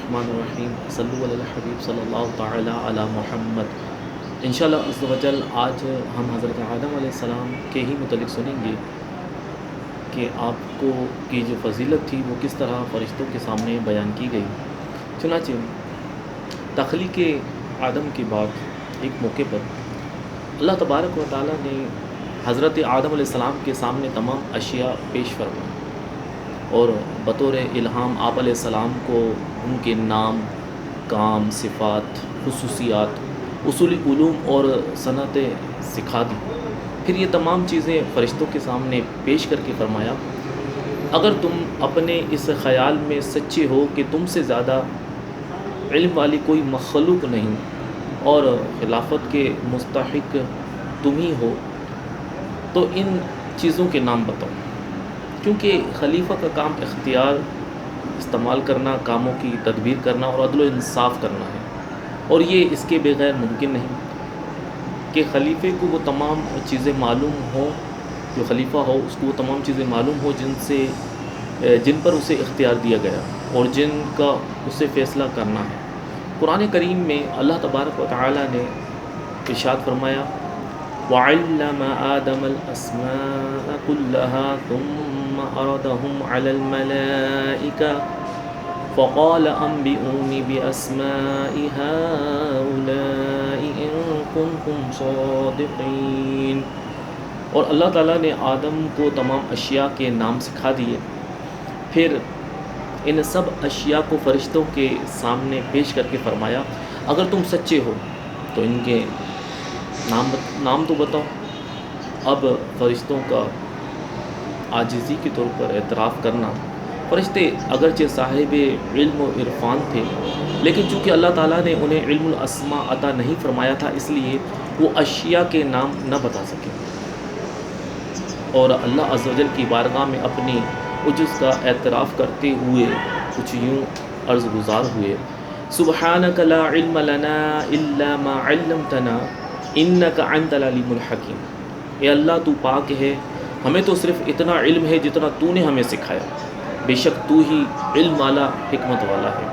الرحمن الرحیم صلی علی الحبیب صلی اللہ تعالی علی محمد۔ انشاءاللہ عز و جل آج ہم حضرت آدم علیہ السلام کے ہی متعلق سنیں گے کہ آپ کو کی جو فضیلت تھی وہ کس طرح فرشتوں کے سامنے بیان کی گئی۔ چنانچہ تخلیق آدم کے بعد ایک موقع پر اللہ تبارک و تعالیٰ نے حضرت آدم علیہ السلام کے سامنے تمام اشیاء پیش فرمائیں اور بطور الہام آپ علیہ السلام کو ان کے نام، کام، صفات، خصوصیات، اصولی علوم اور صنعتیں سکھا دی۔ پھر یہ تمام چیزیں فرشتوں کے سامنے پیش کر کے فرمایا، اگر تم اپنے اس خیال میں سچے ہو کہ تم سے زیادہ علم والی کوئی مخلوق نہیں اور خلافت کے مستحق تم ہی ہو، تو ان چیزوں کے نام بتاؤ۔ کیونکہ خلیفہ کا کام اختیار استعمال کرنا، کاموں کی تدبیر کرنا اور عدل و انصاف کرنا ہے، اور یہ اس کے بغیر ممکن نہیں کہ خلیفے کو وہ تمام چیزیں معلوم ہوں، جو خلیفہ ہو اس کو وہ تمام چیزیں معلوم ہو جن پر اسے اختیار دیا گیا اور جن کا اسے فیصلہ کرنا ہے۔ قرآن کریم میں اللہ تبارک و تعالی نے ارشاد فرمایا، وَعَلَّمَ آدَمَ الْأَسْمَاءَ كُلَّهَا ثُمَّ عَرَضَهُمْ عَلَى الْمَلَائِكَةِ فَقَالَ أَنبِئُونِي بِأَسْمَاءِ هَؤُلَاءِ إِن كُنتُمْ صَادِقِينَ۔ اور اللہ تعالیٰ نے آدم کو تمام اشیاء کے نام سکھا دیے، پھر ان سب اشیاء کو فرشتوں کے سامنے پیش کر کے فرمایا، اگر تم سچے ہو تو ان کے نام تو بتاؤ۔ اب فرشتوں کا عاجزی کے طور پر اعتراف کرنا، فرشتے اگرچہ صاحب علم و عرفان تھے، لیکن چونکہ اللہ تعالیٰ نے انہیں علم الاسماء عطا نہیں فرمایا تھا، اس لیے وہ اشیاء کے نام نہ بتا سکے، اور اللہ عز و جل کی بارگاہ میں اپنی عجز کا اعتراف کرتے ہوئے کچھ یوں عرض گزار ہوئے، سبحانک لا علم لنا الا ما علمتنا انک انت العلیم الحکیم۔ اے اللہ تو پاک ہے، ہمیں تو صرف اتنا علم ہے جتنا تو نے ہمیں سکھایا، بے شک تو ہی علم والا، حکمت والا ہے۔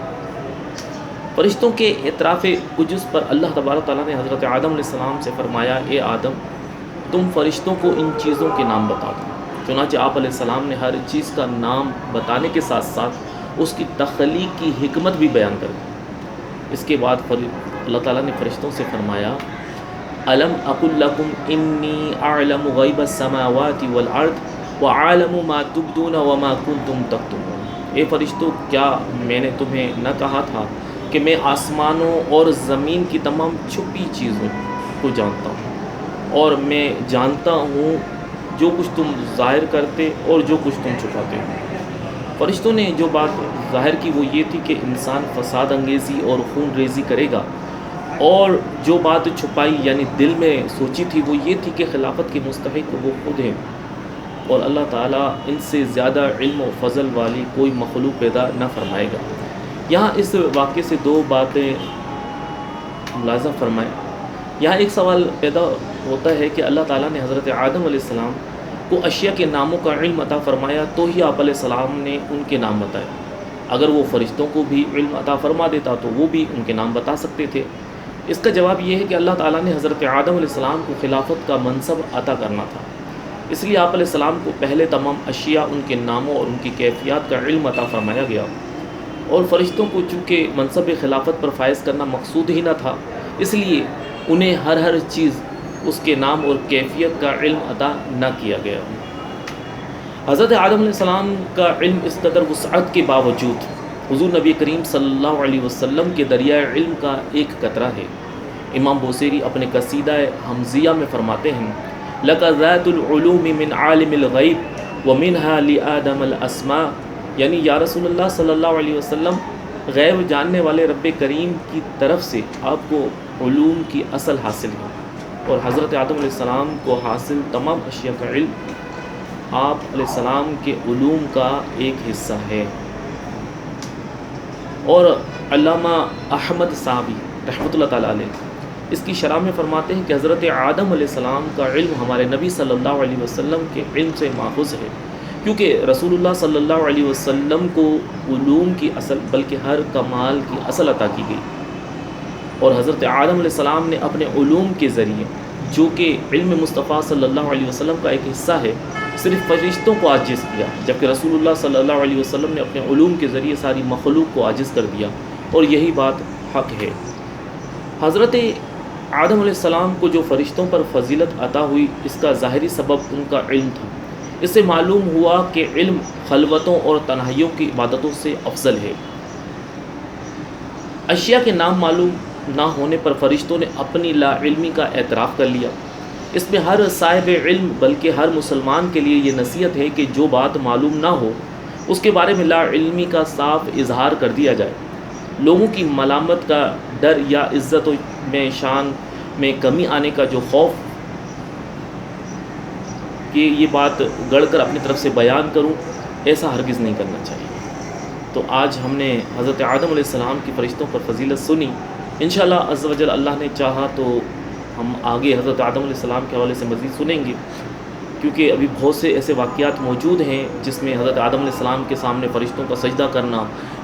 فرشتوں کے اعتراف عجز پر اللہ تبارک تعالیٰ نے حضرت آدم علیہ السلام سے فرمایا، اے آدم تم فرشتوں کو ان چیزوں کے نام بتا دو۔ چنانچہ آپ علیہ السلام نے ہر چیز کا نام بتانے کے ساتھ ساتھ اس کی تخلیق کی حکمت بھی بیان کر دی۔ اس کے بعد اللہ تعالیٰ نے فرشتوں سے فرمایا، الم اقل لکم انی اعلم غیب السماوات والارض وعالم ما تبدون وما کنتم تکتمون۔ اے فرشتوں، کیا میں نے تمہیں نہ کہا تھا کہ میں آسمانوں اور زمین کی تمام چھپی چیزوں کو جانتا ہوں، اور میں جانتا ہوں جو کچھ تم ظاہر کرتے اور جو کچھ تم چھپاتے ہو۔ فرشتوں نے جو بات ظاہر کی وہ یہ تھی کہ انسان فساد انگیزی اور خون ریزی کرے گا، اور جو بات چھپائی یعنی دل میں سوچی تھی وہ یہ تھی کہ خلافت کے مستحق وہ خود ہے، اور اللہ تعالیٰ ان سے زیادہ علم و فضل والی کوئی مخلوق پیدا نہ فرمائے گا۔ یہاں اس واقعے سے دو باتیں ملاحظہ فرمائیں۔ یہاں ایک سوال پیدا ہوتا ہے کہ اللہ تعالیٰ نے حضرت آدم علیہ السلام کو اشیاء کے ناموں کا علم عطا فرمایا تو ہی آپ علیہ السلام نے ان کے نام بتائے، اگر وہ فرشتوں کو بھی علم عطا فرما دیتا تو وہ بھی ان کے نام بتا سکتے تھے۔ اس کا جواب یہ ہے کہ اللہ تعالیٰ نے حضرت آدم علیہ السلام کو خلافت کا منصب عطا کرنا تھا، اس لیے آپ علیہ السلام کو پہلے تمام اشیاء، ان کے ناموں اور ان کی کیفیات کا علم عطا فرمایا گیا، اور فرشتوں کو چونکہ منصب خلافت پر فائز کرنا مقصود ہی نہ تھا، اس لیے انہیں ہر چیز اس کے نام اور کیفیت کا علم عطا نہ کیا گیا۔ حضرت آدم علیہ السلام کا علم اس قدر وسعت کے باوجود حضور نبی کریم صلی اللہ علیہ وسلم کے دریائے علم کا ایک قطرہ ہے۔ امام بوصیری اپنے قصیدہ حمزیہ میں فرماتے ہیں، لَكَ ذَاتُ الْعُلُومِ مِنْ عَالِمِ الْغَيْبِ وَمِنْهَا لِآدَمَ الْأَسْمَاءِ، یعنی یا رسول اللہ صلی اللہ علیہ وسلم، غیب جاننے والے رب کریم کی طرف سے آپ کو علوم کی اصل حاصل ہے، اور حضرت آدم علیہ السلام کو حاصل تمام اشیاء کا علم آپ علیہ السلام کے علوم کا ایک حصہ ہے۔ اور علامہ احمد صاحبی رحمۃ اللہ تعالیٰ علیہ اس کی شرح میں فرماتے ہیں کہ حضرت آدم علیہ السلام کا علم ہمارے نبی صلی اللہ علیہ وسلم کے علم سے ماخوذ ہے، کیونکہ رسول اللہ صلی اللہ علیہ وسلم کو علوم کی اصل بلکہ ہر کمال کی اصل عطا کی گئی، اور حضرت آدم علیہ السلام نے اپنے علوم کے ذریعے، جو کہ علم مصطفیٰ صلی اللہ علیہ وسلم کا ایک حصہ ہے، صرف فرشتوں کو عاجز کیا، جبکہ رسول اللہ صلی اللہ علیہ وسلم نے اپنے علوم کے ذریعے ساری مخلوق کو عاجز کر دیا، اور یہی بات حق ہے۔ حضرت آدم علیہ السلام کو جو فرشتوں پر فضیلت عطا ہوئی، اس کا ظاہری سبب ان کا علم تھا۔ اس سے معلوم ہوا کہ علم خلوتوں اور تنہائیوں کی عبادتوں سے افضل ہے۔ اشیاء کے نام معلوم نہ ہونے پر فرشتوں نے اپنی لا علمی کا اعتراف کر لیا۔ اس میں ہر صاحب علم بلکہ ہر مسلمان کے لیے یہ نصیحت ہے کہ جو بات معلوم نہ ہو اس کے بارے میں لا علمی کا صاف اظہار کر دیا جائے۔ لوگوں کی ملامت کا ڈر یا عزت میں شان میں کمی آنے کا جو خوف کہ یہ بات گڑھ کر اپنی طرف سے بیان کروں، ایسا ہرگز نہیں کرنا چاہیے۔ تو آج ہم نے حضرت آدم علیہ السلام کی فرشتوں پر فضیلت سنی۔ انشاءاللہ عز و جل اللہ نے چاہا تو ہم آگے حضرت آدم علیہ السلام کے حوالے سے مزید سنیں گے، کیونکہ ابھی بہت سے ایسے واقعات موجود ہیں جس میں حضرت آدم علیہ السلام کے سامنے فرشتوں کا سجدہ کرنا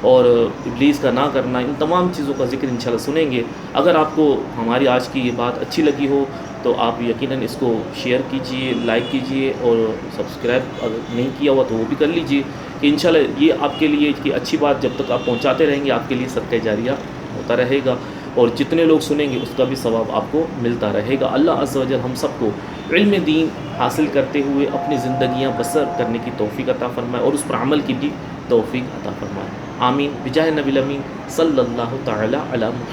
اور ابلیس کا نہ کرنا، ان تمام چیزوں کا ذکر انشاءاللہ سنیں گے۔ اگر آپ کو ہماری آج کی یہ بات اچھی لگی ہو تو آپ یقیناً اس کو شیئر کیجئے، لائک کیجئے، اور سبسکرائب اگر نہیں کیا ہوا تو وہ بھی کر لیجئے، کہ انشاءاللہ یہ آپ کے لیے کہ اچھی بات جب تک آپ پہنچاتے رہیں گے آپ کے لیے صدقہ جاریہ ہوتا رہے گا، اور جتنے لوگ سنیں گے اس کا بھی ثواب آپ کو ملتا رہے گا۔ اللہ عز و جل ہم سب کو علم دین حاصل کرتے ہوئے اپنی زندگیاں بسر کرنے کی توفیق عطا فرمائے، اور اس پر عمل کی بھی توفیق عطا فرمائے۔ آمین بجاہ نبی الامین صلی اللہ تعالی علی محمد۔